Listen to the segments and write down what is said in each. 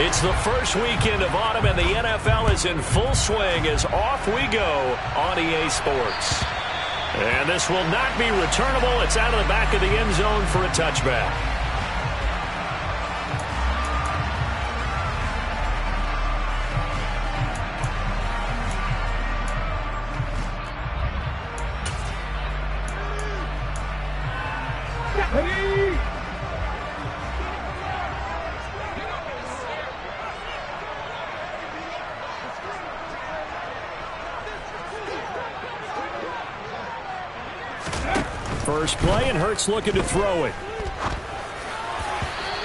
It's the first weekend of autumn, and the NFL is in full swing as off we go on EA Sports. And this will not be returnable. It's out of the back of the end zone for a touchback. First play, and Hurts looking to throw it.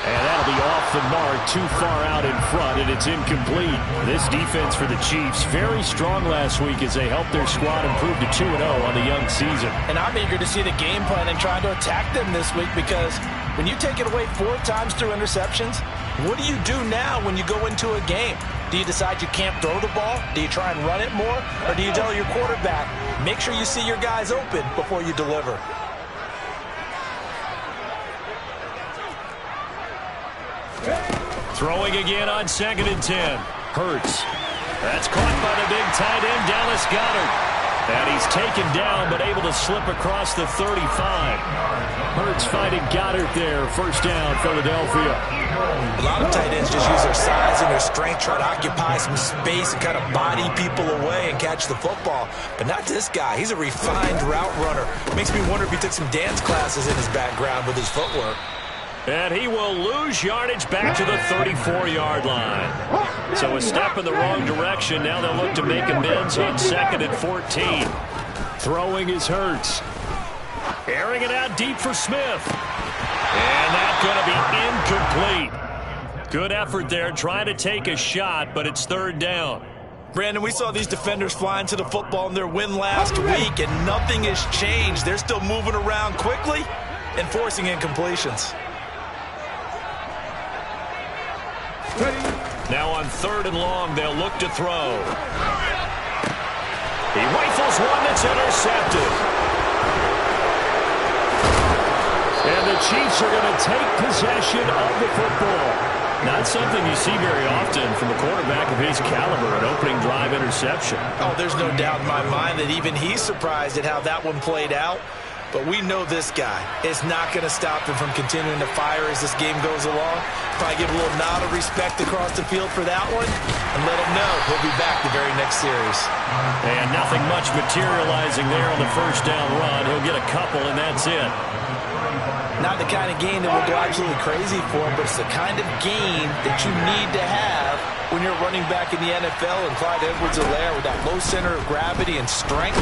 And that'll be off the mark, too far out in front, and it's incomplete. This defense for the Chiefs, very strong last week as they helped their squad improve to 2-0 on the young season. And I'm eager to see the game plan and trying to attack them this week, because when you take it away 4 times through interceptions, what do you do now when you go into a game? Do you decide you can't throw the ball? Do you try and run it more? Or do you tell your quarterback, make sure you see your guys open before you deliver? Throwing again on 2nd and 10. Hurts. That's caught by the big tight end, Dallas Goedert. And he's taken down, but able to slip across the 35. Hurts fighting Goedert there. First down, Philadelphia. A lot of tight ends just use their size and their strength, try to occupy some space and kind of body people away and catch the football. But not this guy. He's a refined route runner. Makes me wonder if he took some dance classes in his background with his footwork. And he will lose yardage back to the 34-yard line. So a step in the wrong direction. Now they'll look to make amends on 2nd and 14. Throwing is Hurts. Airing it out deep for Smith. And that's going to be incomplete. Good effort there trying to take a shot, but it's 3rd down. Brandon, we saw these defenders flying to the football in their win last week, and nothing has changed. They're still moving around quickly and forcing incompletions. Now on 3rd and long, they'll look to throw. He rifles one that's intercepted. And the Chiefs are going to take possession of the football. Not something you see very often from a quarterback of his caliber, an opening drive interception. Oh, there's no doubt in my mind that even he's surprised at how that one played out. But we know this guy is not going to stop him from continuing to fire as this game goes along. Probably give a little nod of respect across the field for that one and let him know he'll be back the very next series. And nothing much materializing there on the first down run. He'll get a couple, and that's it. Not the kind of game that will go absolutely crazy for him, but it's the kind of game that you need to have when you're running back in the NFL. And Clyde Edwards-Helaire with that low center of gravity and strength.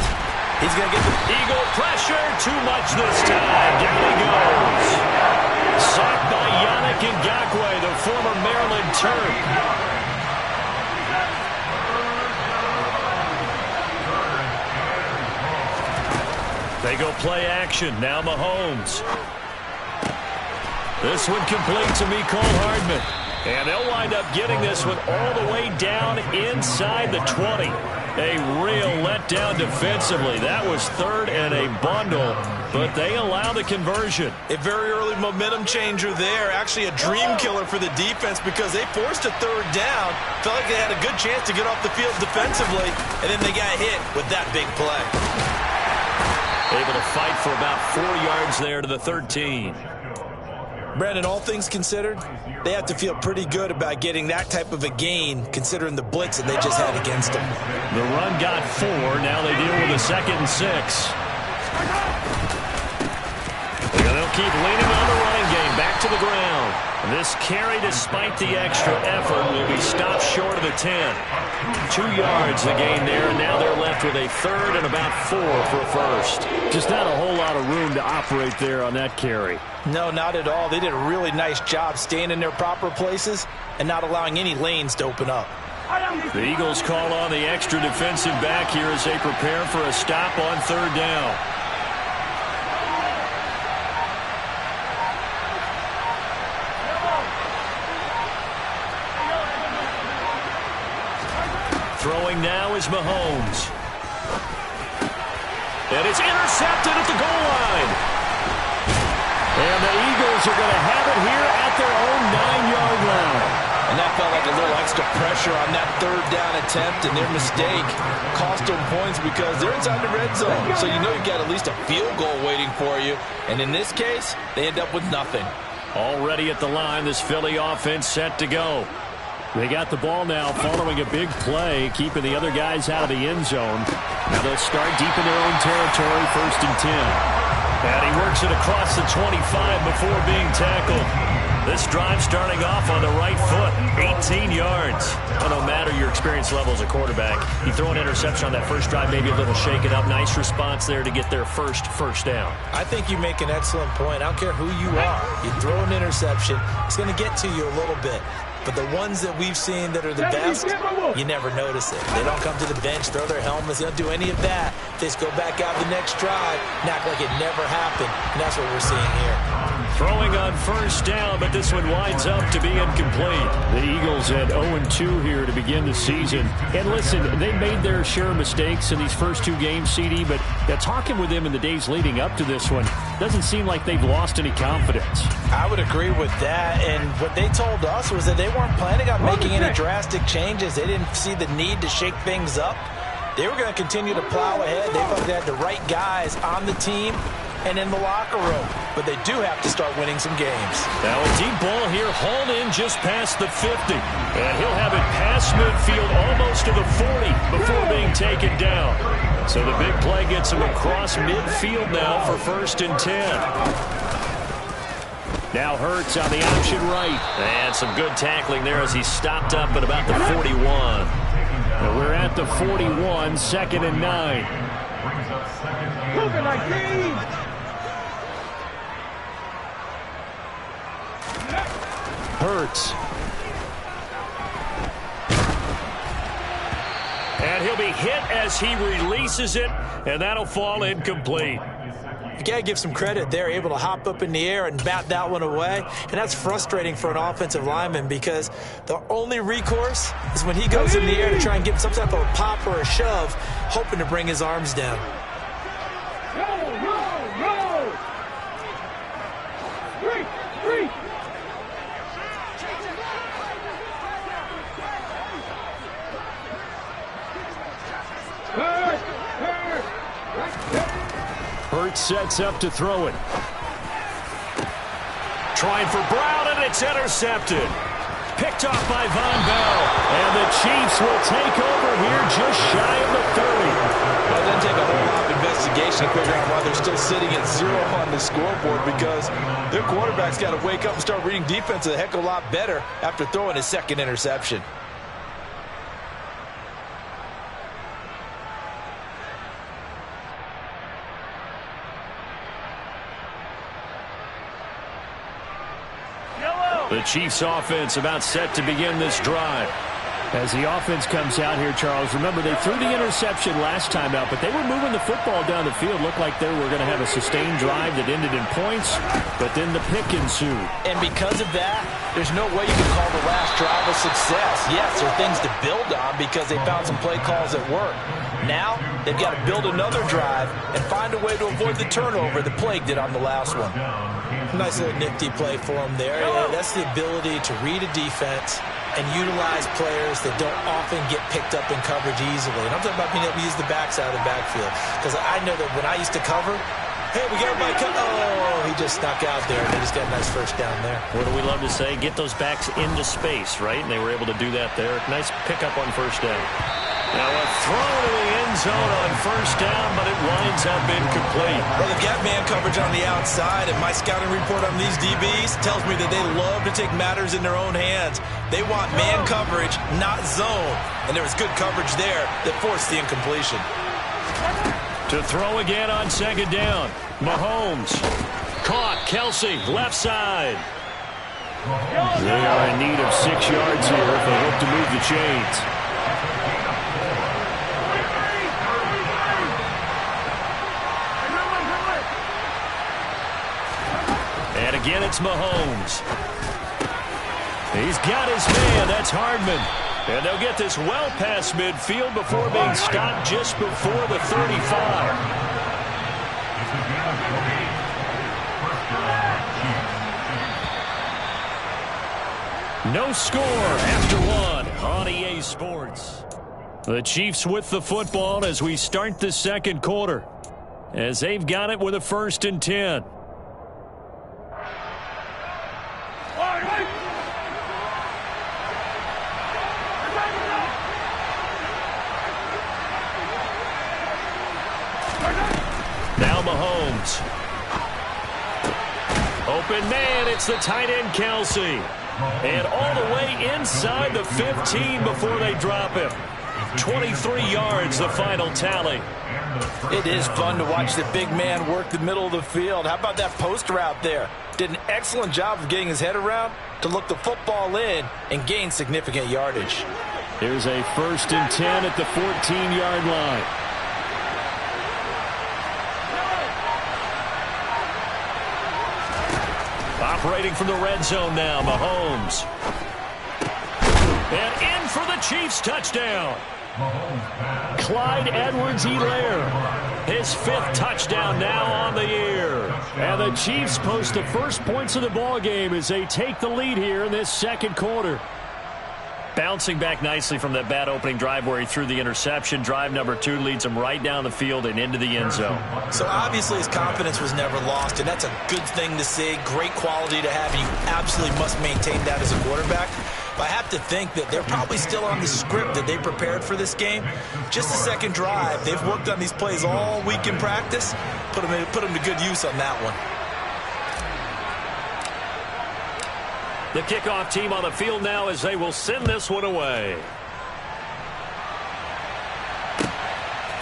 He's going to get the Eagle pressure. Too much this time. Down he goes. Sacked by Yannick Ngakoue, the former Maryland Terp. They go play action. Now Mahomes. This one complete to Mecole Hardman. And they'll wind up getting this one all the way down inside the 20. A real letdown defensively. That was 3rd and a bundle, but they allow the conversion. A very early momentum changer there. Actually a dream killer for the defense because they forced a 3rd down. Felt like they had a good chance to get off the field defensively, and then they got hit with that big play. Able to fight for about 4 yards there to the 13. Brandon, all things considered, they have to feel pretty good about getting that type of a gain considering the blitz that they just had against them. The run got 4. Now they deal with a 2nd and 6. And they'll keep leaning on the running game. Back to the ground. This carry, despite the extra effort, will be stopped short of the 10. 2 yards the gain there, and now they're left with a 3rd and about 4 for a first. Just not a whole lot of room to operate there on that carry. No, not at all. They did a really nice job staying in their proper places and not allowing any lanes to open up. The Eagles call on the extra defensive back here as they prepare for a stop on 3rd down. Throwing now is Mahomes. And it's intercepted at the goal line. And the Eagles are going to have it here at their own 9-yard line. And that felt like like a little extra pressure on that third down attempt, and their mistake cost them points because they're inside the red zone. So you know you've got at least a field goal waiting for you. And in this case, they end up with nothing. Already at the line, this Philly offense set to go. They got the ball now following a big play, keeping the other guys out of the end zone. Now they'll start deep in their own territory, 1st and 10. And he works it across the 25 before being tackled. This drive starting off on the right foot, 18 yards. Well, no matter your experience level as a quarterback, you throw an interception on that first drive, maybe a little shake it up. Nice response there to get their first down. I think you make an excellent point. I don't care who you are. You throw an interception, it's going to get to you a little bit. But the ones that we've seen that are the best, you never notice it. They don't come to the bench, throw their helmets. They don't do any of that. They just go back out the next drive and act like it never happened. And that's what we're seeing here. Throwing on 1st down, but this one winds up to be incomplete. The Eagles had 0-2 here to begin the season. And listen, they made their share of mistakes in these first 2 games, CD, but talking with them in the days leading up to this one, doesn't seem like they've lost any confidence. I would agree with that, and what they told us was that they weren't planning on making any drastic changes. They didn't see the need to shake things up. They were going to continue to plow ahead. They thought they had the right guys on the team and in the locker room. But they do have to start winning some games. Now a deep ball here, hauled in just past the 50. And he'll have it past midfield almost to the 40 before being taken down. So the big play gets him across midfield now for 1st and 10. Now Hurts on the option right. And some good tackling there as he stopped up at about the 41. And we're at the 41, 2nd and 9. Moving like these. Hurts. And he'll be hit as he releases it, and that'll fall incomplete. You got to give some credit. They're able to hop up in the air and bat that one away. And that's frustrating for an offensive lineman because the only recourse is when he goes in the air to try and get some type of a pop or a shove, hoping to bring his arms down. Roll. 3. Hurts sets up to throw it. Trying for Brown, and it's intercepted. Picked off by Von Bell. And the Chiefs will take over here just shy of the 30. Well, it doesn't take a whole lot of investigation to figure out why they're still sitting at 0 on the scoreboard because their quarterback's got to wake up and start reading defense a heck of a lot better after throwing his 2nd interception. The Chiefs offense about set to begin this drive. As the offense comes out here, Charles, remember they threw the interception last time out, but they were moving the football down the field. Looked like they were going to have a sustained drive that ended in points, but then the pick ensued. And because of that, there's no way you can call the last drive a success. Yes, there are things to build on because they found some play calls that work. Now, they've got to build another drive and find a way to avoid the turnover that plagued it on the last one. Nice little nifty play for them there. Yeah, that's the ability to read a defense and utilize players that don't often get picked up in coverage easily. And I'm talking about being able to use the backside of the backfield. Because I know that when I used to cover, hey, we got everybody cut. Oh, he just snuck out there, and they just got a nice 1st down there. What do we love to say? Get those backs into space, right? And they were able to do that there. Nice pickup on 1st down. Now a throw to the end zone on 1st down, but it winds up incomplete. Well, they've got man coverage on the outside, and my scouting report on these DBs tells me that they love to take matters in their own hands. They want man coverage, not zone. And there was good coverage there that forced the incompletion. To throw again on 2nd down. Mahomes. Caught. Kelsey, left side. They are in need of 6 yards here if they hope to move the chains. And again, it's Mahomes. He's got his man. That's Hardman. And they'll get this well past midfield before being stopped just before the 35. No score after one on EA Sports. The Chiefs with the football as we start the second quarter, as they've got it with a 1st and 10. Now Mahomes. Open man, it's the tight end Kelce. And all the way inside the 15 before they drop him. 23 yards, the final tally. It is fun to watch the big man work the middle of the field. How about that post route there? Did an excellent job of getting his head around to look the football in and gain significant yardage. Here's a 1st and 10 at the 14-yard line. Operating from the red zone now, Mahomes. And in for the Chiefs touchdown. Clyde Edwards-Helaire, his 5th touchdown now on the year. And the Chiefs post the first points of the ball game as they take the lead here in this second quarter. Bouncing back nicely from that bad opening drive where he threw the interception. Drive number 2 leads him right down the field and into the end zone. So obviously his confidence was never lost, and that's a good thing to see. Great quality to have, and you absolutely must maintain that as a quarterback. But I have to think that they're probably still on the script that they prepared for this game. Just the second drive. They've worked on these plays all week in practice. Put them to good use on that one. The kickoff team on the field now as they will send this one away.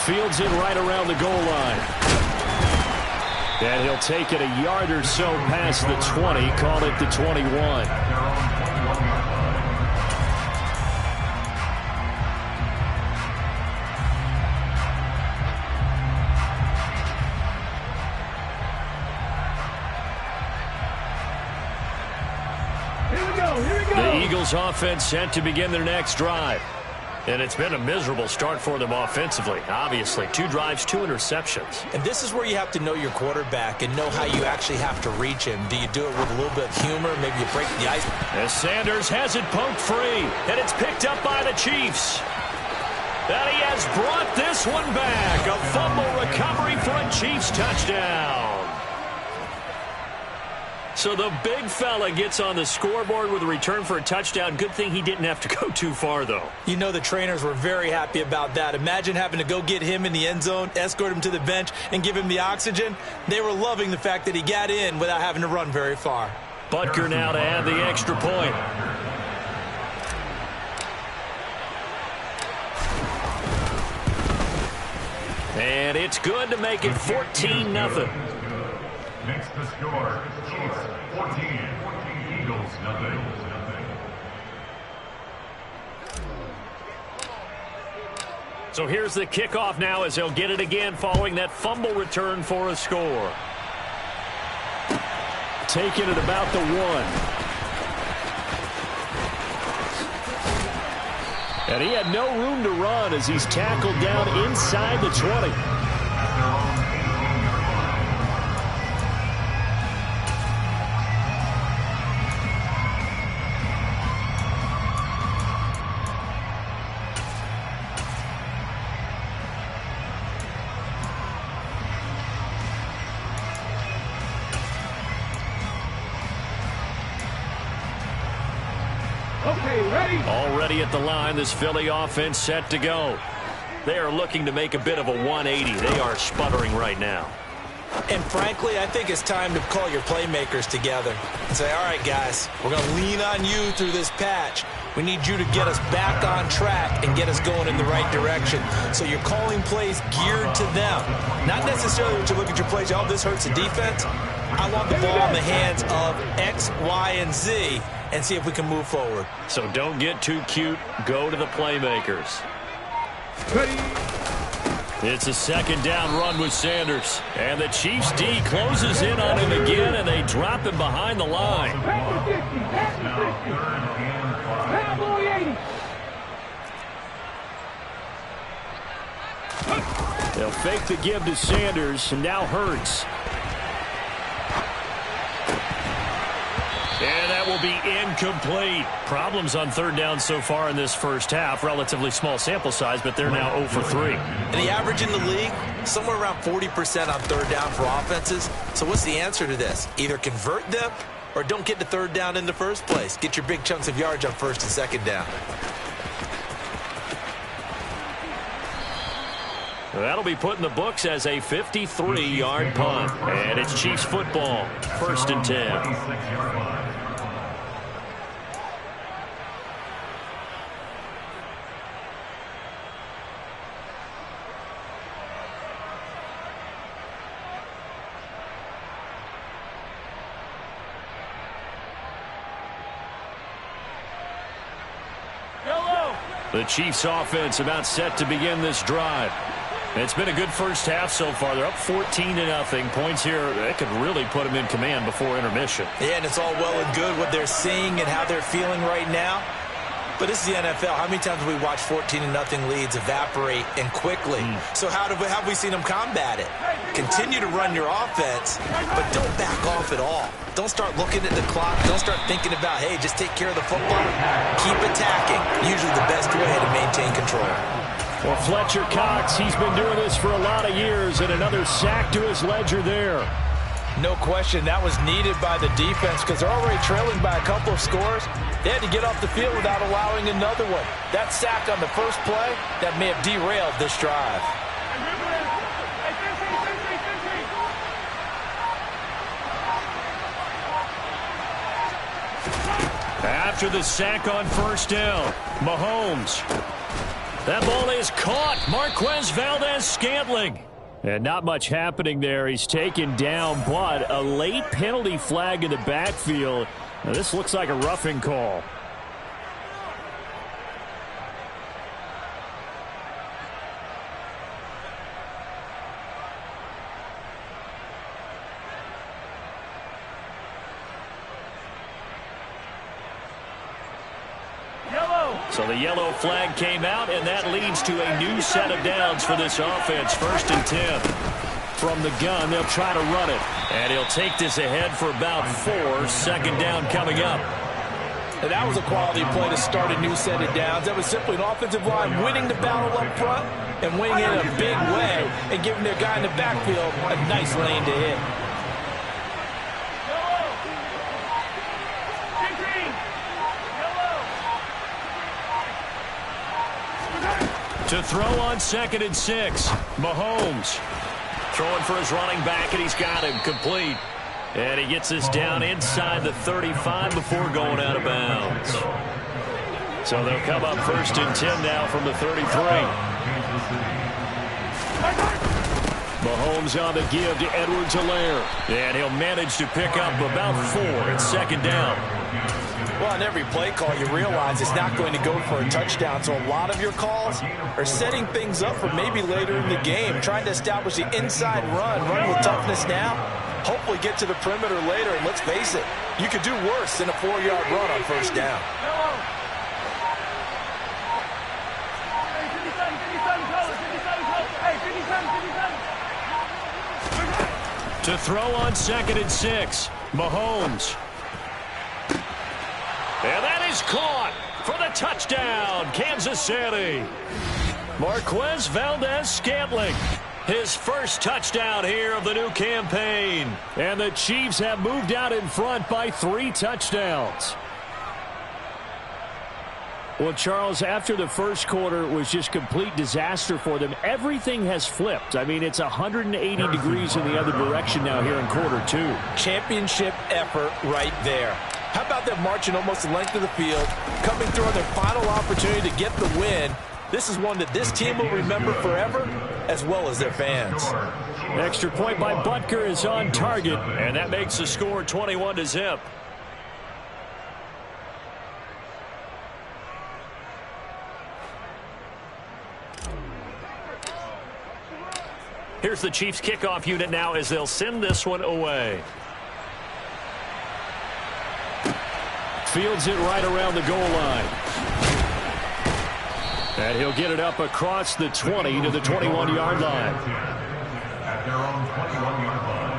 Fields in right around the goal line. And he'll take it a yard or so past the 20, call it the 21. The Eagles offense set to begin their next drive. And it's been a miserable start for them offensively. Obviously, 2 drives, 2 interceptions. And this is where you have to know your quarterback and know how you actually have to reach him. Do you do it with a little bit of humor? Maybe you break the ice. As Sanders has it poked free, and it's picked up by the Chiefs. And he has brought this one back. A fumble recovery for a Chiefs touchdown. So the big fella gets on the scoreboard with a return for a touchdown. Good thing he didn't have to go too far, though. You know the trainers were very happy about that. Imagine having to go get him in the end zone, escort him to the bench, and give him the oxygen. They were loving the fact that he got in without having to run very far. Butker now to add the extra point. And it's good to make it 14-0. Next to score, Chiefs 14, Eagles nothing. So here's the kickoff now as they'll get it again following that fumble return for a score. Taking it about the 1. And he had no room to run as he's tackled down inside the 20. Already at the line, this Philly offense set to go. They are looking to make a bit of a 180. They are sputtering right now. And frankly, I think it's time to call your playmakers together and say, all right, guys, we're going to lean on you through this patch. We need you to get us back on track and get us going in the right direction. So you're calling plays geared to them. Not necessarily that you look at your plays, oh, this hurts the defense. I want the ball in the hands of X, Y, and Z and see if we can move forward. So don't get too cute. Go to the playmakers. It's a second down run with Sanders. And the Chiefs D closes in on him again, and they drop him behind the line. They'll fake the give to Sanders, and now Hurts. And that will be incomplete. Problems on third down so far in this first half. Relatively small sample size, but they're now 0 for 3. And the average in the league, somewhere around 40% on third down for offenses. So what's the answer to this? Either convert them or don't get to third down in the first place. Get your big chunks of yards on first and second down. That'll be put in the books as a 53-yard punt. And it's Chiefs football, 1st and 10. The Chiefs offense about set to begin this drive. It's been a good first half so far. They're up 14-0. Points here, that could really put them in command before intermission. Yeah, and it's all well and good what they're seeing and how they're feeling right now. But this is the NFL. How many times have we watched 14-0 leads evaporate and quickly? So how have we seen them combat it? Continue to run your offense, but don't back off at all. Don't start looking at the clock. Don't start thinking about, hey, just take care of the football. Keep attacking. Usually the best way to maintain control. Well, Fletcher Cox, he's been doing this for a lot of years, and another sack to his ledger there. No question, that was needed by the defense because they're already trailing by a couple of scores. They had to get off the field without allowing another one. That sack on the first play, that may have derailed this drive. After the sack on first down, Mahomes. That ball is caught. Marquez Valdes-Scantling. And not much happening there. He's taken down, but a late penalty flag in the backfield. Now, this looks like a roughing call. So the yellow flag came out, and that leads to a new set of downs for this offense. 1st and 10. From the gun, they'll try to run it. And he'll take this ahead for about 4. 2nd down coming up. And that was a quality play to start a new set of downs. That was simply an offensive line winning the battle up front and winning it in a big way and giving their guy in the backfield a nice lane to hit. To throw on 2nd and 6. Mahomes throwing for his running back, and he's got him complete. And he gets this down inside the 35 before going out of bounds. So they'll come up 1st and 10 now from the 33. Mahomes on the give to Edwards-Helaire. And he'll manage to pick up about 4 at 2nd down. Well, on every play call, you realize it's not going to go for a touchdown. So a lot of your calls are setting things up for maybe later in the game, trying to establish the inside run with toughness now, hopefully get to the perimeter later. And let's face it, you could do worse than a 4-yard run on 1st down. To throw on 2nd and 6, Mahomes. And that is caught for the touchdown, Kansas City. Marquez Valdes-Scantling, his first touchdown here of the new campaign. And the Chiefs have moved out in front by 3 touchdowns. Well, Charles, after the first quarter was just complete disaster for them, everything has flipped. I mean, it's 180 degrees in the other direction now here in quarter 2. Championship effort right there. How about them marching almost the length of the field, coming through on their final opportunity to get the win? This is one that this team will remember forever, as well as their fans. Extra point by Butker is on target, and that makes the score 21-0. Here's the Chiefs kickoff unit now as they'll send this one away. Fields it right around the goal line. And he'll get it up across the 20 to the 21-yard line. At their own 21-yard line.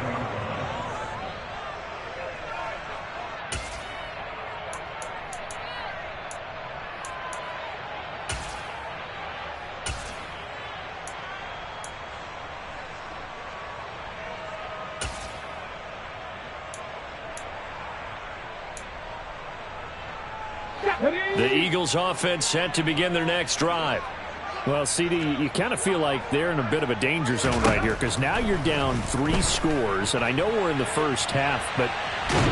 The Eagles offense set to begin their next drive. Well, CD, you kind of feel like they're in a bit of a danger zone right here because now you're down 3 scores, and I know we're in the first half, but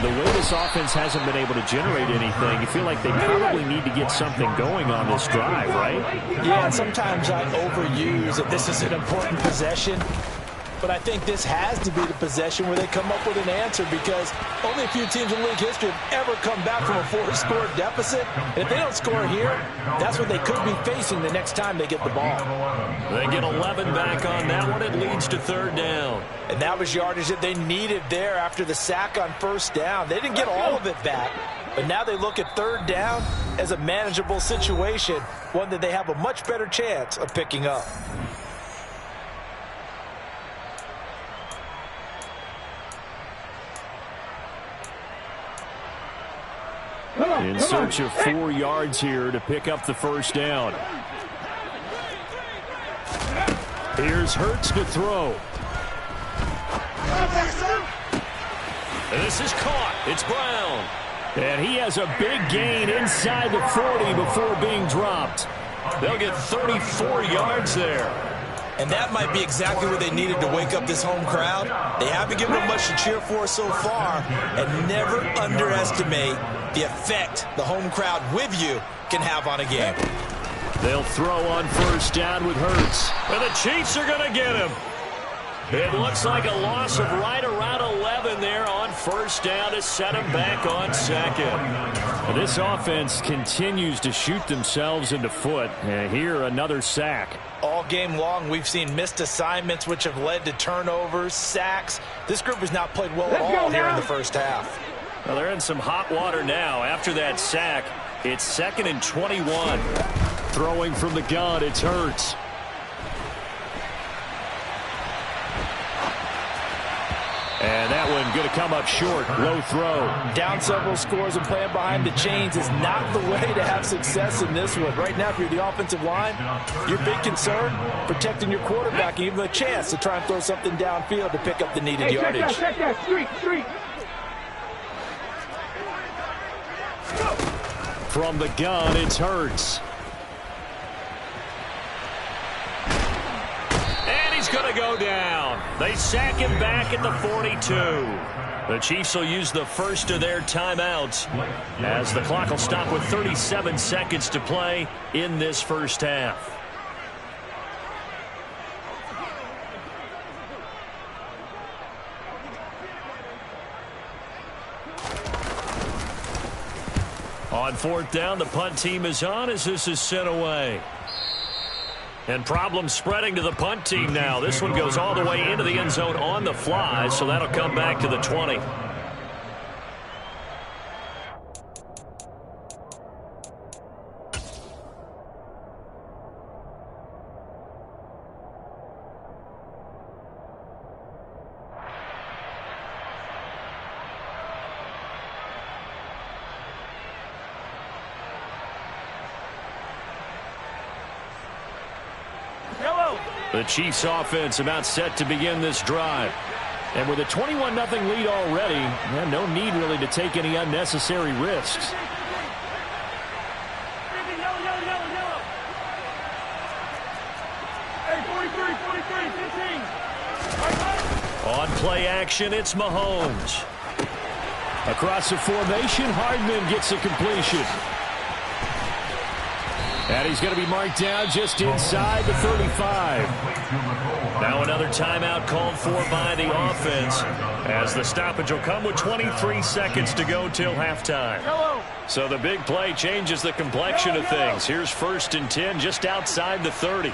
the way this offense hasn't been able to generate anything, you feel like they probably need to get something going on this drive, right? Yeah, and sometimes I overuse that this is an important possession. But I think this has to be the possession where they come up with an answer because only a few teams in league history have ever come back from a 4-score deficit. And if they don't score here, that's what they could be facing the next time they get the ball. They get 11 back on that one. It leads to 3rd down. And that was yardage that they needed there after the sack on 1st down. They didn't get all of it back, but now they look at 3rd down as a manageable situation, one that they have a much better chance of picking up. In search of 4 yards here to pick up the 1st down. Here's Hurts to throw. And this is caught. It's Brown. And he has a big gain inside the 40 before being dropped. They'll get 34 yards there. And that might be exactly what they needed to wake up this home crowd. They haven't given them much to cheer for so far, and never underestimate the effect the home crowd with you can have on a game. They'll throw on 1st down with Hurts. And the Chiefs are going to get him. It looks like a loss of right around 11 there on 1st down to set him back on 2nd. This offense continues to shoot themselves in the foot. Here, another sack. All game long, we've seen missed assignments, which have led to turnovers, sacks. This group has not played well at all here in the 1st half. Well, they're in some hot water now. After that sack, it's 2nd and 21. Throwing from the gun, it's Hurts. And that one going to come up short. Low throw. Down several scores and playing behind the chains is not the way to have success in this one. Right now, if you're the offensive line, your big concern, protecting your quarterback and give him a chance to try and throw something downfield to pick up the needed yardage. Check that, street. From the gun, it's Hurts. And he's going to go down. They sack him back at the 42. The Chiefs will use the first of their timeouts as the clock will stop with 37 seconds to play in this 1st half. On 4th down, the punt team is on as this is sent away. And problems spreading to the punt team now. This one goes all the way into the end zone on the fly, so that'll come back to the 20. The Chiefs offense about set to begin this drive. And with a 21-0 lead already, no need really to take any unnecessary risks. On play action, it's Mahomes. Across the formation, Hardman gets a completion. And he's going to be marked down just inside the 35. Now another timeout called for by the offense as the stoppage will come with 23 seconds to go till halftime. So the big play changes the complexion of things. Here's 1st and 10 just outside the 30.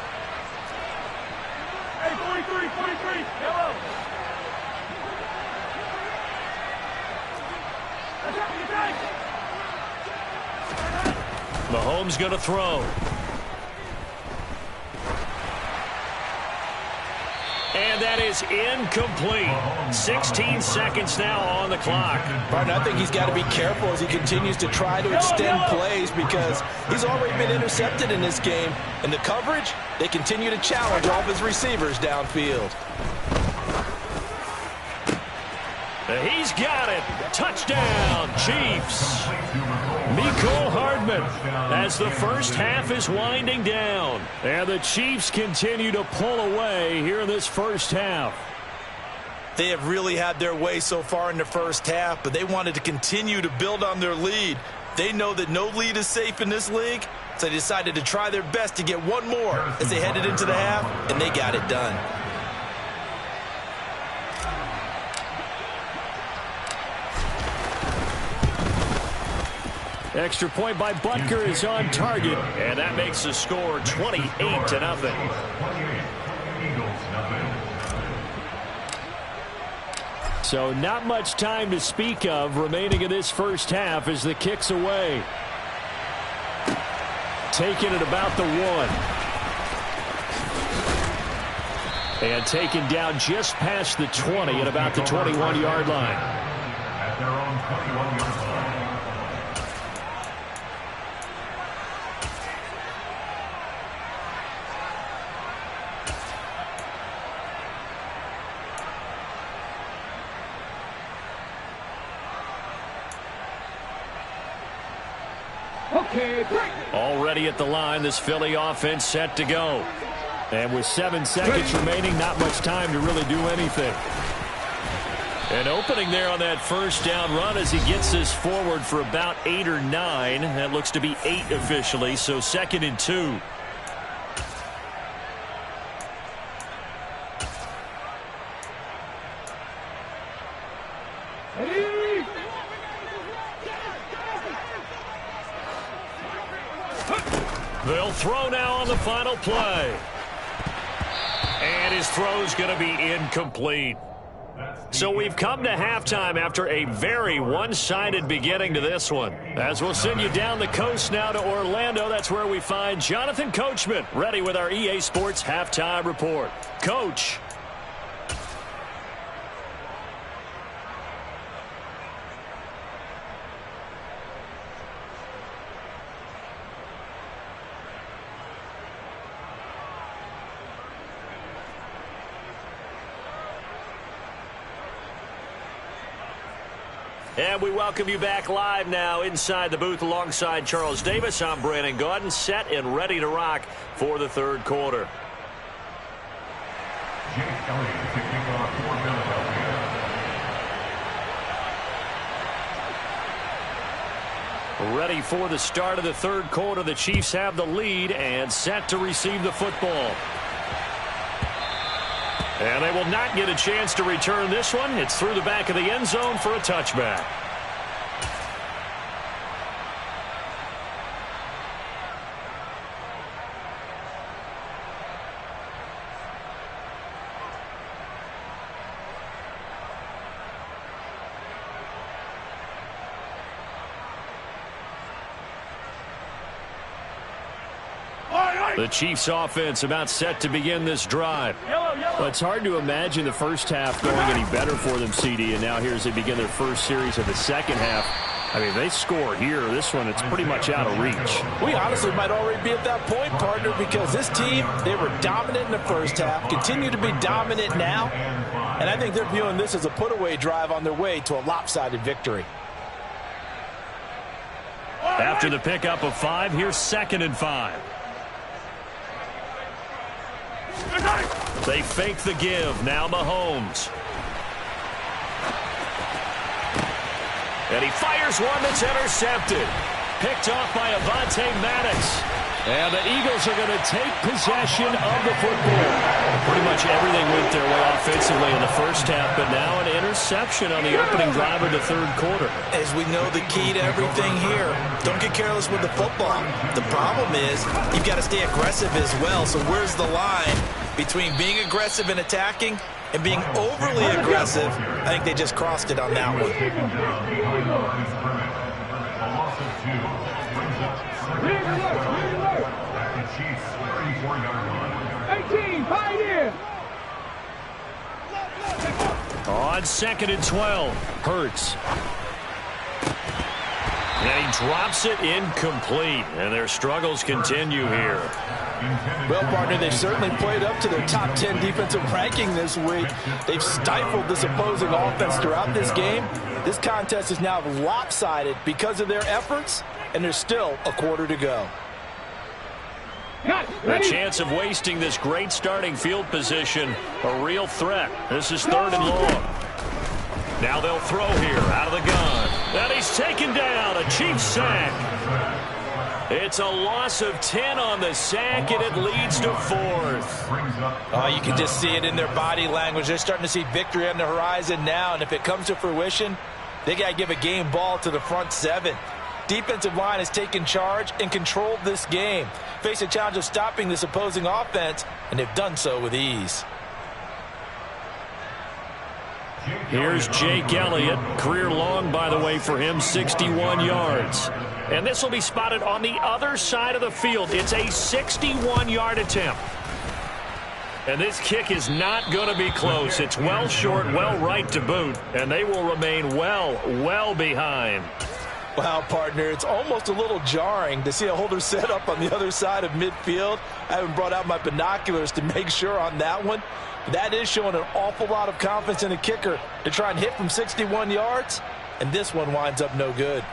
Mahomes going to throw. And that is incomplete. 16 seconds now on the clock. Martin, I think he's got to be careful as he continues to try to extend plays because he's already been intercepted in this game. And the coverage, they continue to challenge all of his receivers downfield. He's got it. Touchdown, Chiefs. Mecole Hardman 7 as the first half is winding down. And the Chiefs continue to pull away here in this first half. They have really had their way so far in the first half, but they wanted to continue to build on their lead. They know that no lead is safe in this league, so they decided to try their best to get one more as they headed into the half, and they got it done. Extra point by Butker is on target, and that makes the score 28-0. So not much time to speak of remaining in this first half as the kick's away. Taken at about the 1. And taken down just past the 20 at about the 21-yard line. At their own 21-yard line. Already at the line, this Philly offense set to go. And with 7 seconds remaining, not much time to really do anything. An opening there on that first down run as he gets this forward for about 8 or 9. That looks to be 8 officially, so 2nd and 2. They'll throw now on the final play. And his throw's going to be incomplete. So we've come to halftime after a very one-sided beginning to this one. As we'll send you down the coast now to Orlando, that's where we find Jonathan Coachman ready with our EA Sports Halftime Report. Coach. And we welcome you back live now inside the booth alongside Charles Davis. I'm Brandon Gaudin, set and ready to rock for the third quarter. Jake Elliott to kick off for Philadelphia. Ready for the start of the third quarter. The Chiefs have the lead and set to receive the football. And they will not get a chance to return this one. It's through the back of the end zone for a touchback. The Chiefs offense about set to begin this drive. Well, it's hard to imagine the first half going any better for them, CD, and now here as they begin their first series of the second half. I mean, they score here. This one, it's pretty much out of reach. We honestly might already be at that point, partner, because this team, they were dominant in the first half, continue to be dominant now, and I think they're viewing this as a put-away drive on their way to a lopsided victory. After the pickup of 5, here's 2nd and 5. They fake the give. Now Mahomes. And he fires one that's intercepted. Picked off by Avonte Maddox. And the Eagles are going to take possession of the football. Pretty much everything went their way offensively in the first half, but now an interception on the opening drive of the third quarter. As we know, the key to everything here, don't get careless with the football. The problem is you've got to stay aggressive as well. So where's the line between being aggressive and attacking and being overly aggressive? I think they just crossed it on that one. A loss of 2 brings up 7 at the Chiefs' 34-yard line. 18, fight in. On 2nd and 12, Hurts. And he drops it incomplete, and their struggles continue here. Well, partner, they've certainly played up to their top 10 defensive ranking this week. They've stifled this opposing offense throughout this game. This contest is now lopsided because of their efforts and there's still a quarter to go. A chance of wasting this great starting field position, a real threat. This is 3rd and long. Now they'll throw here out of the gun. And he's taken down, a Chiefs sack. It's a loss of 10 on the sack, and it leads to 4th. Oh, you can just see it in their body language. They're starting to see victory on the horizon now, and if it comes to fruition, they got to give a game ball to the front 7. Defensive line has taken charge and controlled this game. Face a challenge of stopping this opposing offense, and they've done so with ease. Here's Jake Elliott. Career long, by the way, for him, 61 yards. And this will be spotted on the other side of the field. It's a 61-yard attempt. And this kick is not going to be close. It's well short, well right to boot, and they will remain well behind. Wow, partner, it's almost a little jarring to see a holder set up on the other side of midfield. I haven't brought out my binoculars to make sure on that one. That is showing an awful lot of confidence in the kicker to try and hit from 61 yards, and this one winds up no good.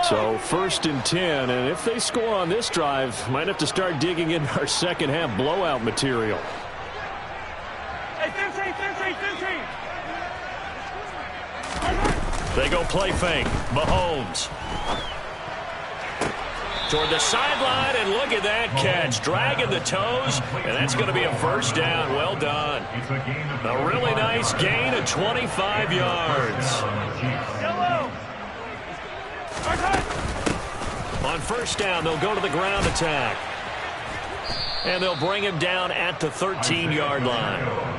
So 1st and 10, and if they score on this drive, might have to start digging in our second half blowout material. They go play fake. Mahomes. Toward the sideline, and look at that catch. Dragging the toes, and that's going to be a first down. Well done. A really nice gain of 25 yards. On first down, they'll go to the ground attack. And they'll bring him down at the 13-yard line.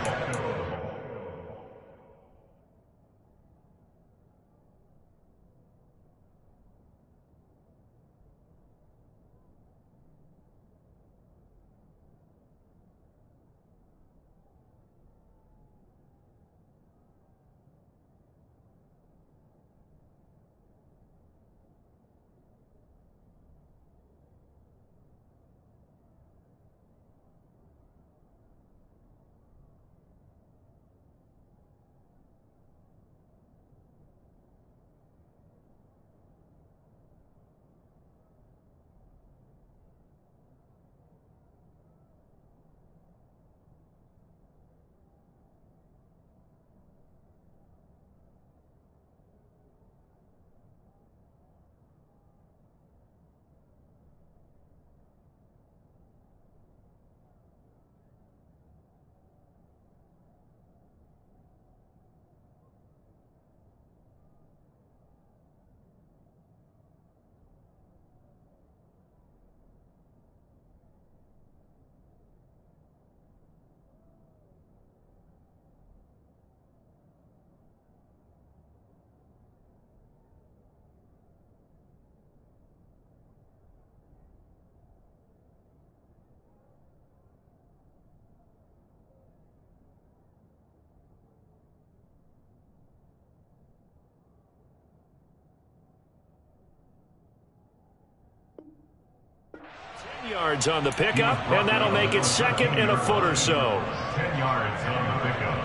Yards on the pickup, and that'll make it 2nd and a foot or so. 10 yards on the pickup.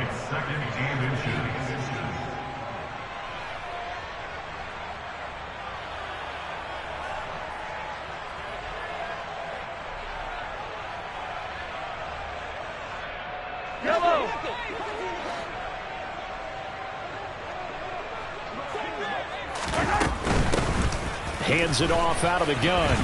It's 2nd and inches. Yellow. Hands it off out of the gun.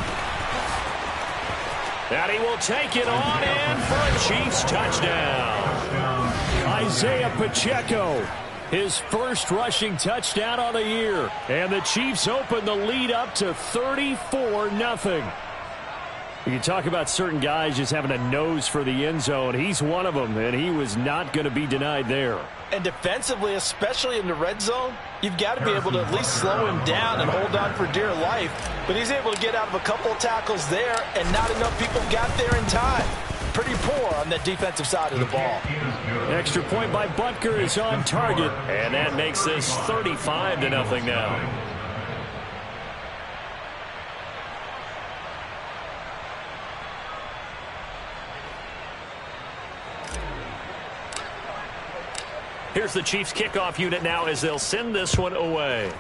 And he will take it on in for a Chiefs touchdown. Isaiah Pacheco, his first rushing touchdown on the year. And the Chiefs open the lead up to 34-0. You can talk about certain guys just having a nose for the end zone. He's one of them, and he was not going to be denied there. And defensively, especially in the red zone, you've got to be able to at least slow him down and hold on for dear life. But he's able to get out of a couple of tackles there, and not enough people got there in time. Pretty poor on that defensive side of the ball. Extra point by Butker is on target. And that makes this 35-0 now. Here's the Chiefs kickoff unit now as they'll send this one away.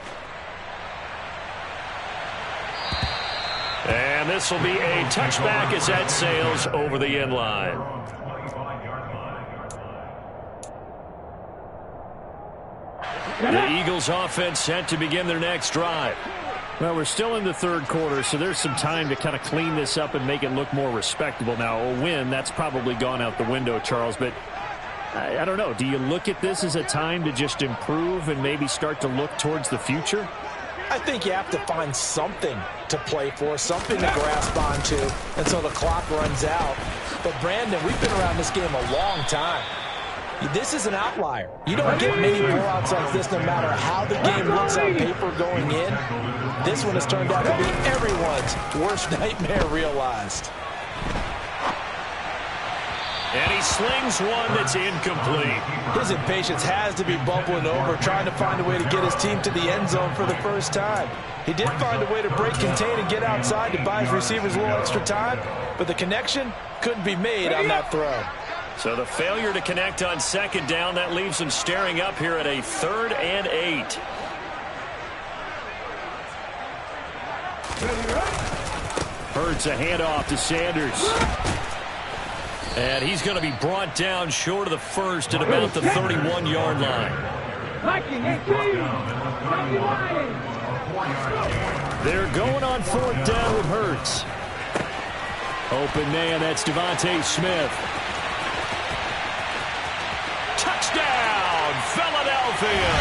And this will be a touchback as that sails over the end line. The Eagles offense set to begin their next drive. Well, we're still in the third quarter, so there's some time to kind of clean this up and make it look more respectable. Now, a win, that's probably gone out the window, Charles, but I don't know. Do you look at this as a time to just improve and maybe start to look towards the future? I think you have to find something to play for, something to grasp onto until the clock runs out. But, Brandon, we've been around this game a long time. This is an outlier. You don't get many blowouts like this no matter how the game looks on paper going in. This one has turned out to be everyone's worst nightmare realized. And he slings one that's incomplete. His impatience has to be bubbling over, trying to find a way to get his team to the end zone for the first time. He did find a way to break contain and get outside to buy his receivers a little extra time, but the connection couldn't be made on that throw. So the failure to connect on second down, that leaves them staring up here at a 3rd and 8. Hurts a handoff to Sanders. And he's going to be brought down short of the first at about the 31-yard line. They're going on 4th down with Hurts. Open man, that's Devontae Smith. Touchdown, Philadelphia!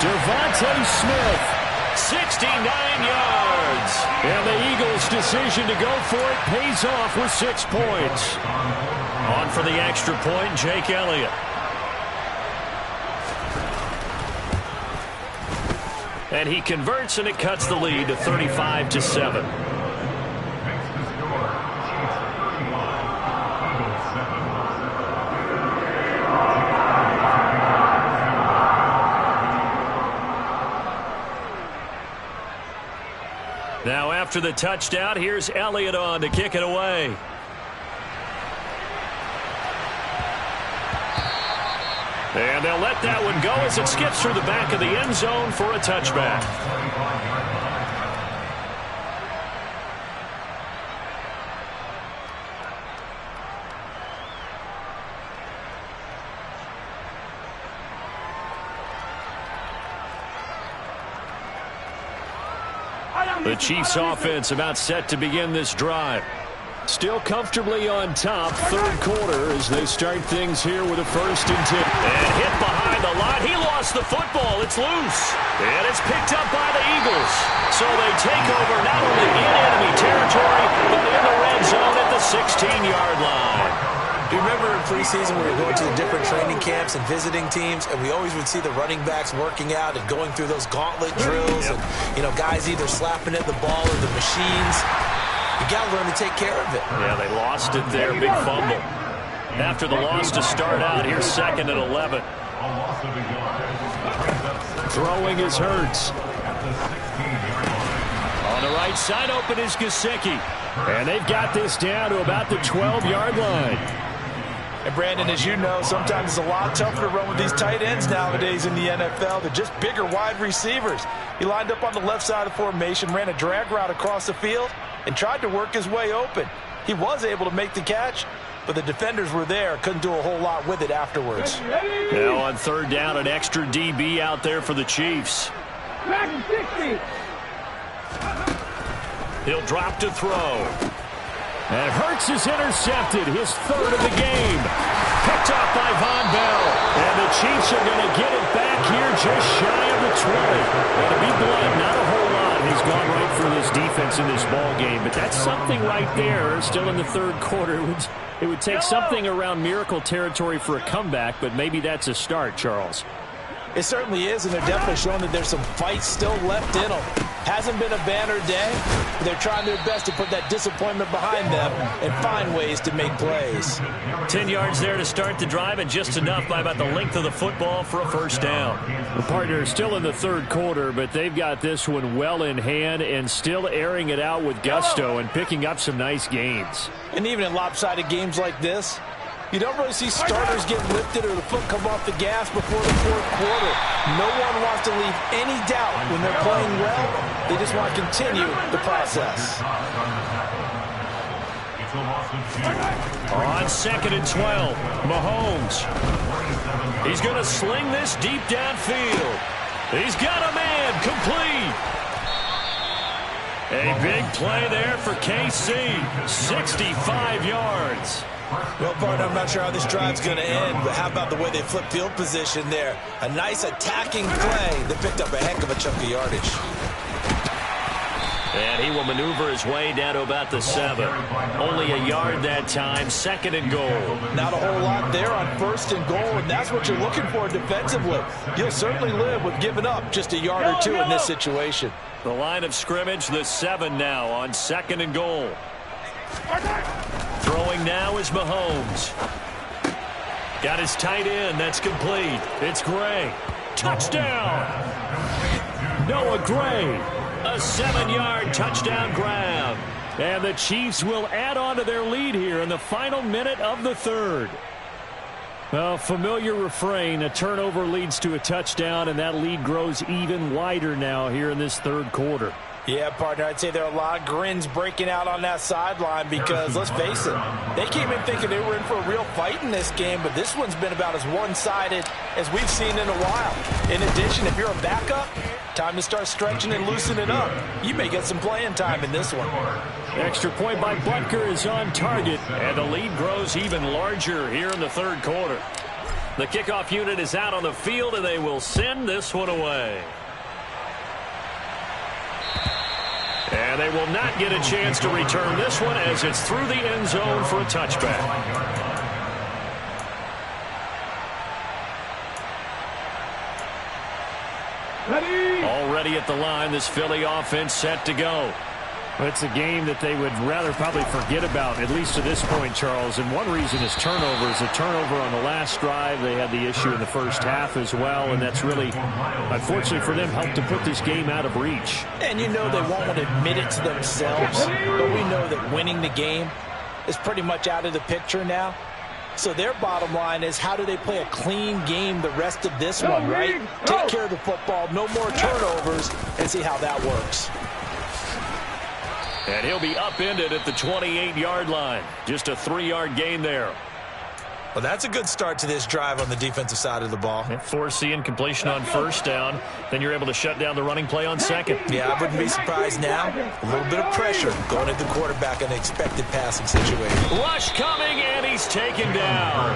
Devontae Smith. 69 yards. And the Eagles' decision to go for it pays off with 6 points. On for the extra point, Jake Elliott. And he converts, and it cuts the lead to 35-7. Now after the touchdown, here's Elliott on to kick it away. And they'll let that one go as it skips through the back of the end zone for a touchback. The Chiefs offense about set to begin this drive. Still comfortably on top, third quarter as they start things here with a 1st and 10. And hit behind the line. He lost the football. It's loose. And it's picked up by the Eagles. So they take over not only in enemy territory, but in the red zone at the 16-yard line. You remember in preseason we were going to the different training camps and visiting teams, and we always would see the running backs working out and going through those gauntlet drills, and guys either slapping at the ball or the machines. You got to learn to take care of it. Yeah, they lost it there. Big fumble. After the loss to start out, here's 2nd and 11. Throwing is Hurts. On the right side, open is Gesicki. And they've got this down to about the 12-yard line. And, Brandon, as you know, sometimes it's a lot tougher to run with these tight ends nowadays in the NFL. They're just bigger wide receivers. He lined up on the left side of the formation, ran a drag route across the field, and tried to work his way open. He was able to make the catch, but the defenders were there. Couldn't do a whole lot with it afterwards. Now on 3rd down, an extra DB out there for the Chiefs. He'll drop to throw. And Hurts is intercepted, his 3rd of the game. Picked off by Von Bell. And the Chiefs are going to get it back here just shy of the 20. And to be blunt, not a whole lot has gone right for this defense in this ball game. But that's something right there, still in the third quarter. It would take something around miracle territory for a comeback, but maybe that's a start, Charles. It certainly is, and they're definitely showing that there's some fight still left in them. Hasn't been a banner day, but they're trying their best to put that disappointment behind them and find ways to make plays. 10 yards there to start the drive, and just enough by about the length of the football for a 1st down. The partner is still in the third quarter, but they've got this one well in hand and still airing it out with gusto and picking up some nice gains. And even in lopsided games like this, You don't really see starters get lifted or the foot come off the gas before the fourth quarter. No one wants to leave any doubt when they're playing well. They just want to continue the process. On 2nd and 12, Mahomes. He's going to sling this deep downfield. He's got a man complete. A big play there for KC. 65 yards. Well, partner, I'm not sure how this drive's going to end, but how about the way they flip field position there? A nice attacking play that picked up a heck of a chunk of yardage. And he will maneuver his way down to about the 7. Only a yard that time, 2nd and goal. Not a whole lot there on 1st and goal, and that's what you're looking for defensively. You'll certainly live with giving up just a yard or two in this situation. The line of scrimmage, the 7 now on 2nd and goal. Throwing now is Mahomes. Got his tight end. That's complete. It's Gray. Touchdown. Noah Gray. A 7-yard touchdown grab. And the Chiefs will add on to their lead here in the final minute of the 3rd. Well, familiar refrain. A turnover leads to a touchdown, and that lead grows even wider now here in this 3rd quarter. Yeah, partner, I'd say there are a lot of grins breaking out on that sideline because, let's face it, they came in thinking they were in for a real fight in this game, but this one's been about as one-sided as we've seen in a while. In addition, if you're a backup, time to start stretching and loosening up. You may get some playing time in this one. Extra point by Butker is on target, and the lead grows even larger here in the 3rd quarter. The kickoff unit is out on the field, and they will send this one away. And they will not get a chance to return this one as it's through the end zone for a touchback. Already at the line, this Philly offense set to go. It's a game that they would rather probably forget about, at least to this point, Charles. And one reason is turnovers. A turnover on the last drive. They had the issue in the first half as well, and that's really, unfortunately for them, helped to put this game out of reach. And you know they won't admit it to themselves, but we know that winning the game is pretty much out of the picture now. So their bottom line is, how do they play a clean game the rest of this one, right? Take care of the football, no more turnovers, and see how that works. And he'll be upended at the 28-yard line. Just a 3-yard gain there. Well, that's a good start to this drive on the defensive side of the ball. Force the incompletion on 1st down. Then you're able to shut down the running play on 2nd. Yeah, I wouldn't be surprised now. A little bit of pressure going at the quarterback in an expected passing situation. Rush coming, and he's taken down.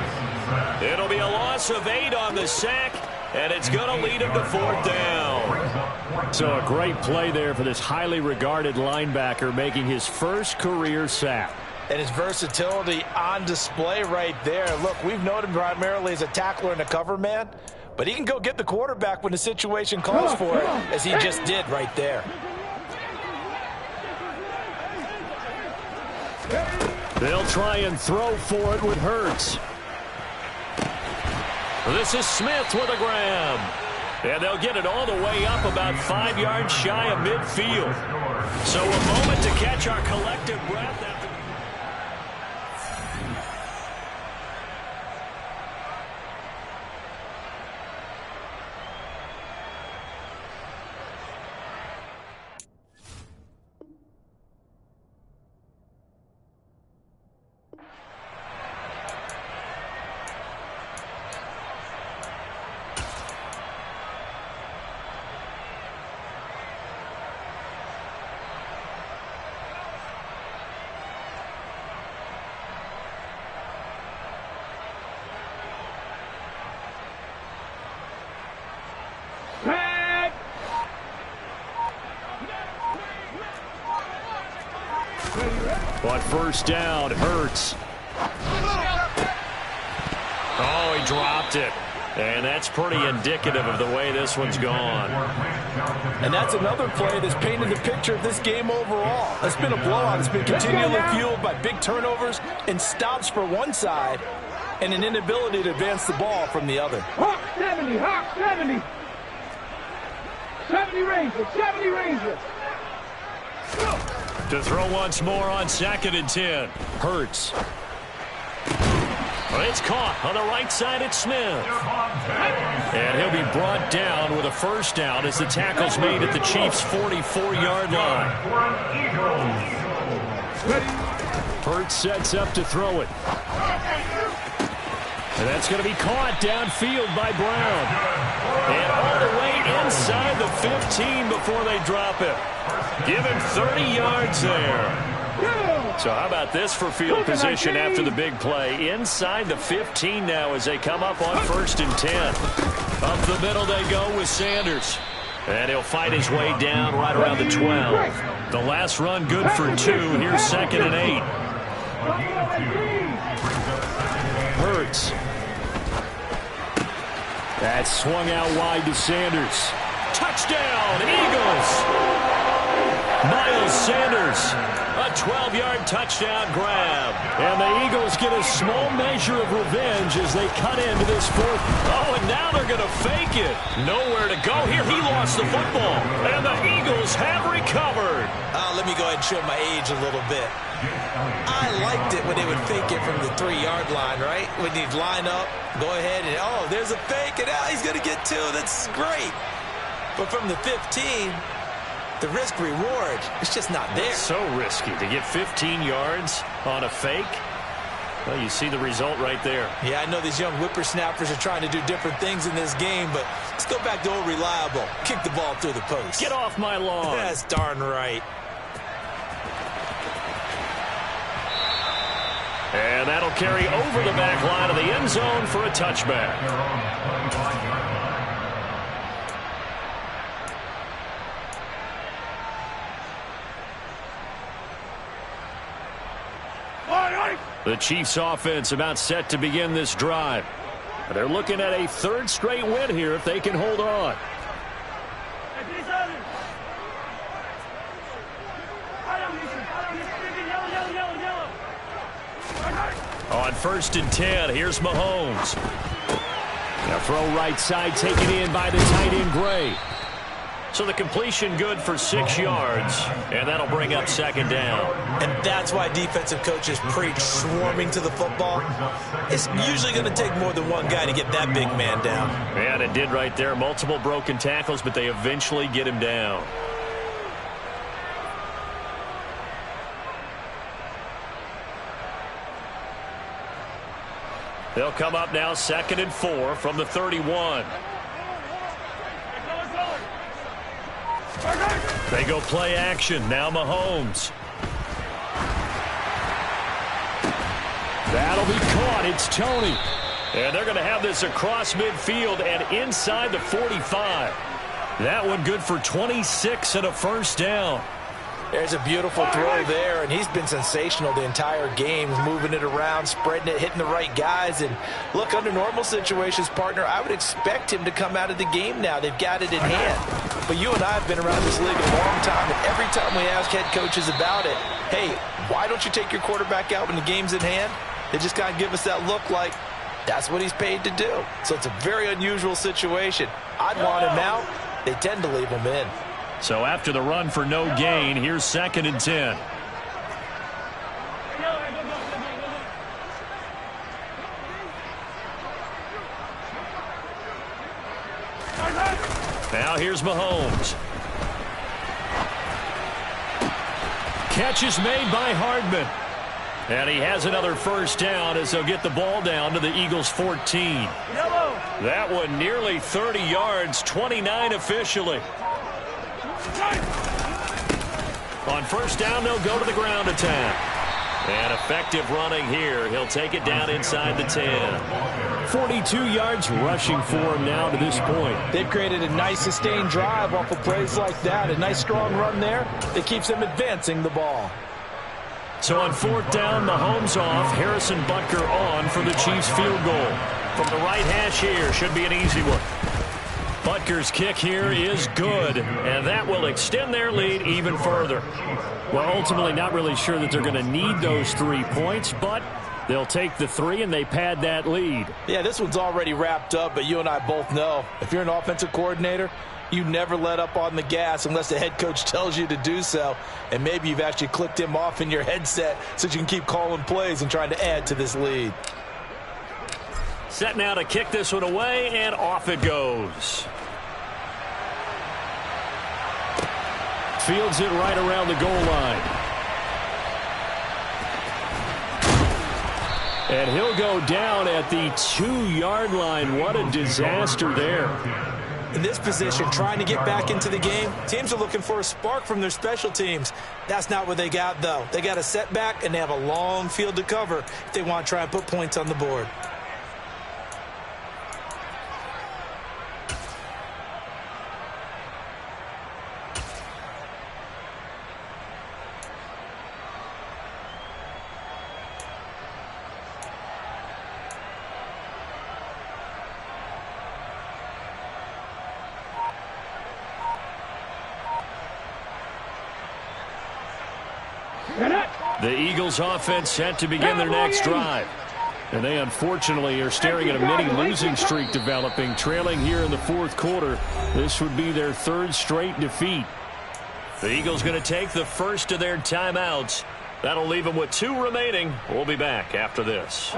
It'll be a loss of 8 on the sack, and it's going to lead him to 4th down. So a great play there for this highly regarded linebacker, making his first career sack. And his versatility on display right there. Look, we've known him primarily as a tackler and a cover man, but he can go get the quarterback when the situation calls for it, as he just did right there. They'll try and throw for it with Hurts. This is Smith with a grab. And they'll get it all the way up about 5 yards shy of midfield. So a moment to catch our collective breath after. But 1st down, Hurts. Oh, he dropped it. And that's pretty indicative of the way this one's gone. And that's another play that's painted the picture of this game overall. It's been a blowout. It's been continually fueled by big turnovers and stops for one side and an inability to advance the ball from the other. Hawk 70, Hawk 70. 70 Rangers, 70 Rangers. To throw once more on 2nd and 10. Hurts. It's caught on the right side at Smith. And he'll be brought down with a first down as the tackle's made at the Chiefs' 44-yard line. Hurts sets up to throw it. And that's going to be caught downfield by Brown. And all the way inside the 15 before they drop it. Give him 30 yards there. So how about this for field position after the big play? Inside the 15 now as they come up on 1st and 10. Up the middle they go with Sanders. And he'll fight his way down right around the 12. The last run good for 2. Here's 2nd and 8. Hurts. That's swung out wide to Sanders. Touchdown, Eagles! Miles Sanders, a 12-yard touchdown grab. And the Eagles get a small measure of revenge as they cut into this 4th. Oh, and now they're going to fake it. Nowhere to go here. He lost the football. And the Eagles have recovered. Let me go ahead and show my age a little bit. I liked it when they would fake it from the 3-yard line, right? When they'd line up, go ahead and, oh, there's a fake, and now he's going to get 2. That's great. But from the 15, the risk-reward, it's just not there. It's so risky to get 15 yards on a fake. Well, you see the result right there. Yeah, I know these young whippersnappers are trying to do different things in this game, but let's go back to old reliable. Kick the ball through the post. Get off my lawn. That's darn right. And that'll carry over the back line of the end zone for a touchback. The Chiefs offense about set to begin this drive. They're looking at a 3rd straight win here if they can hold on. On 1st and 10, here's Mahomes. Now throw right side taken in by the tight end Gray. So the completion good for 6 yards, and that'll bring up 2nd down. And that's why defensive coaches preach swarming to the football. It's usually going to take more than one guy to get that big man down. And it did right there. Multiple broken tackles, but they eventually get him down. They'll come up now 2nd and 4 from the 31. They go play action. Now Mahomes. That'll be caught. It's Tony. And they're going to have this across midfield and inside the 45. That one good for 26 and a first down. There's a beautiful throw there, and he's been sensational the entire game, moving it around, spreading it, hitting the right guys. And look, under normal situations, partner, I would expect him to come out of the game now. They've got it in hand. But you and I have been around this league a long time, and every time we ask head coaches about it, hey, why don't you take your quarterback out when the game's in hand? They just kind of give us that look like that's what he's paid to do. So it's a very unusual situation. I'd want him out. They tend to leave him in. So after the run for no gain, here's 2nd and 10. Now here's Mahomes. Catch is made by Hardman. And he has another first down as they'll get the ball down to the Eagles' 14. That one nearly 30 yards, 29 officially. On first down, they'll go to the ground attack. And effective running here. He'll take it down inside the 10. 42 yards rushing for him now to this point. They've created a nice sustained drive off of plays like that. A nice strong run there that keeps them advancing the ball. So on 4th down, Mahomes off. Harrison Butker on for the Chiefs field goal. From the right hash here, should be an easy one. Butker's kick here is good, and that will extend their lead even further. Well, ultimately not really sure that they're going to need those 3 points, but they'll take the 3 and they pad that lead. Yeah, this one's already wrapped up, but you and I both know if you're an offensive coordinator, you never let up on the gas unless the head coach tells you to do so, and maybe you've actually clicked him off in your headset so you can keep calling plays and trying to add to this lead. Set now to kick this one away, and off it goes. Fields it right around the goal line. And he'll go down at the 2-yard line. What a disaster there. In this position, trying to get back into the game, teams are looking for a spark from their special teams. That's not what they got, though. They got a setback, and they have a long field to cover if they want to try and put points on the board. The Eagles offense set to begin their next drive. And they unfortunately are staring at a mini losing streak developing, trailing here in the fourth quarter. This would be their 3rd straight defeat. The Eagles going to take the first of their timeouts. That'll leave them with 2 remaining. We'll be back after this.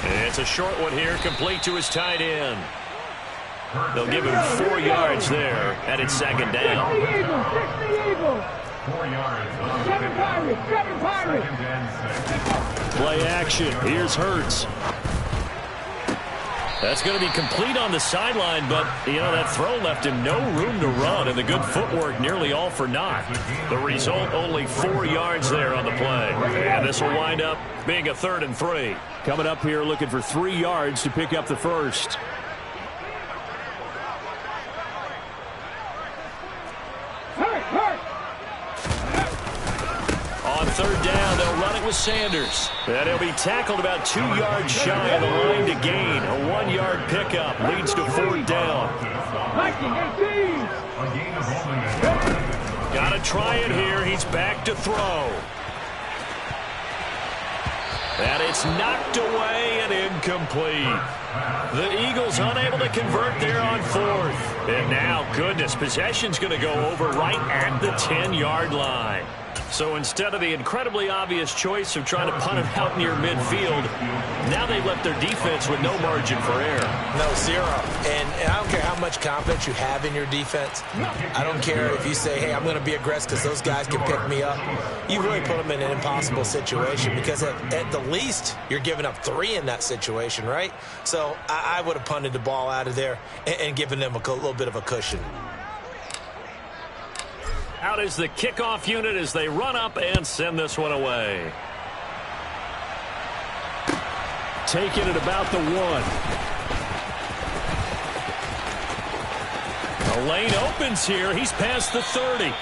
It's a short one here, complete to his tight end. They'll give him 4 yards there, and it's 2nd down. 6 the Eagles. 4 yards. 7 Pirates. 2nd and 6. Play action. Here's Hurts. That's going to be complete on the sideline, but, you know, that throw left him no room to run, and the good footwork nearly all for naught. The result, only 4 yards there on the play. And this will wind up being a 3rd and 3. Coming up here looking for 3 yards to pick up the first. On 3rd down, they'll run it with Sanders. And he'll be tackled about 2 yards shy of the line to gain. A 1-yard pickup leads to 4th down. Got to try it here. He's back to throw. And it's knocked away and incomplete. The Eagles unable to convert there on 4th. And now, goodness, possession's going to go over right at the 10-yard line. So instead of the incredibly obvious choice of trying to punt it out near midfield, now they've left their defense with no margin for error. No, 0. And I don't care how much confidence you have in your defense. I don't care if you say, hey, I'm going to be aggressive because those guys can pick me up. You really put them in an impossible situation because at the least, you're giving up 3 in that situation, right? So I would have punted the ball out of there and given them a little bit of a cushion. Out is the kickoff unit as they run up and send this one away. Taking it about the 1. The lane opens here. He's past the 30.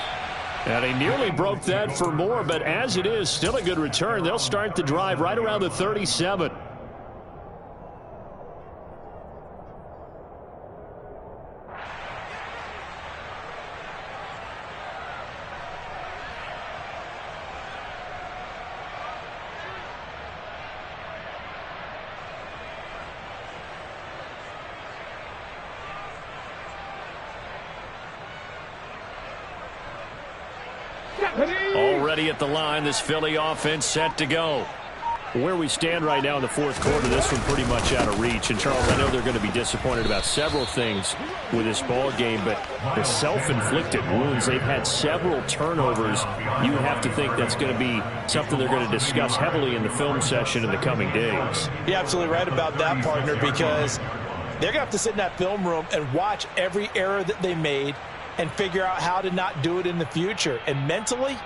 And he nearly broke that for more, but as it is, still a good return. They'll start the drive right around the 37. Already at the line, this Philly offense set to go. Where we stand right now in the fourth quarter, this one pretty much out of reach. And, Charles, I know they're going to be disappointed about several things with this ball game, but the self-inflicted wounds, they've had several turnovers. You have to think that's going to be something they're going to discuss heavily in the film session in the coming days. You're absolutely right about that, partner, because they're going to have to sit in that film room and watch every error that they made and figure out how to not do it in the future. And mentally,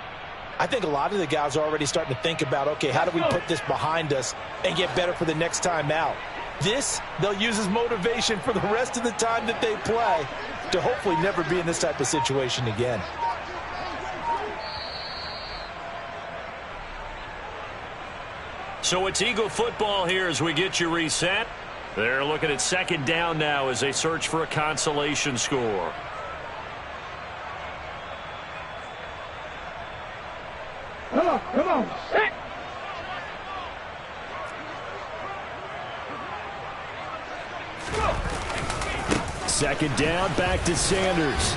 I think a lot of the guys are already starting to think about, okay, how do we put this behind us and get better for the next time out? This, they'll use as motivation for the rest of the time that they play to hopefully never be in this type of situation again. So it's Eagle football here as we get you reset. They're looking at 2nd down now as they search for a consolation score. Come on, set. Second down, back to Sanders.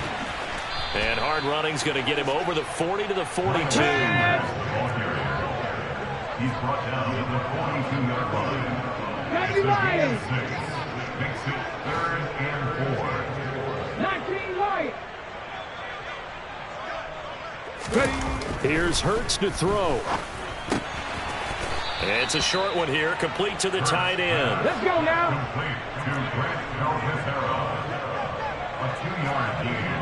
And hard running's going to get him over the 40 to the 42. He's brought down at the 42-yard line. Lions. Makes it 3rd and 19 White. Here's Hurts to throw. It's a short one here, complete to the tight end. Let's go now. complete to Grant Calcaterra. A 2-yard gain.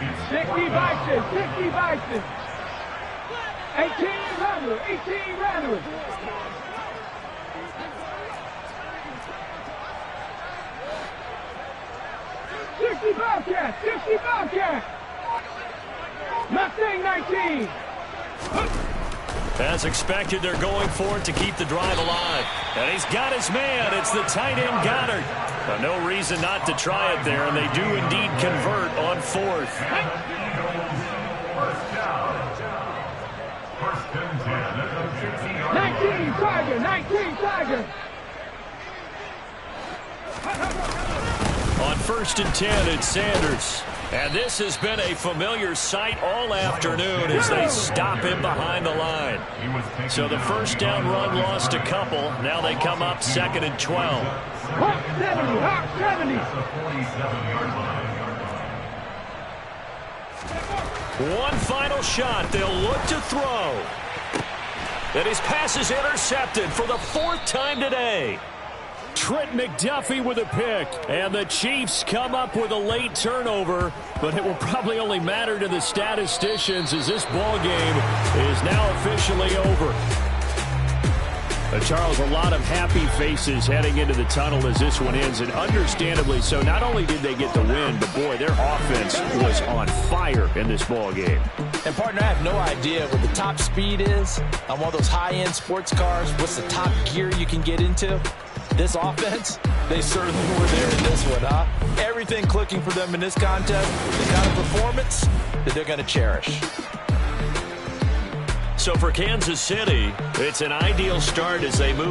It's 60 Bison. 60 Bison. 18 runners. 18 runners. Bobcat. 60 Bobcat. Mustang 19. As expected, they're going for it to keep the drive alive. And he's got his man. It's the tight end Goddard. No reason not to try it there, and they do indeed convert on 4th. first down. 1st and 10 at the 50-yard 19 Tiger. 19 Tiger. On 1st and 10, it's Sanders. And this has been a familiar sight all afternoon as they stop him behind the line. So the first down run lost a couple. Now they come up 2nd and 12. Hawk 70. Hawk 70. One final shot. They'll look to throw. And his pass is intercepted for the 4th time today. Trent McDuffie with a pick, and the Chiefs come up with a late turnover, but it will probably only matter to the statisticians as this ball game is now officially over. Charles, a lot of happy faces heading into the tunnel as this one ends, and understandably so. Not only did they get the win, but boy, their offense was on fire in this ball game. And, partner, I have no idea what the top speed is on one of those high-end sports cars. What's the top gear you can get into? This offense, they certainly were there in this one, huh? Everything clicking for them in this contest, the kind of performance that they're going to cherish. So for Kansas City, it's an ideal start as they move.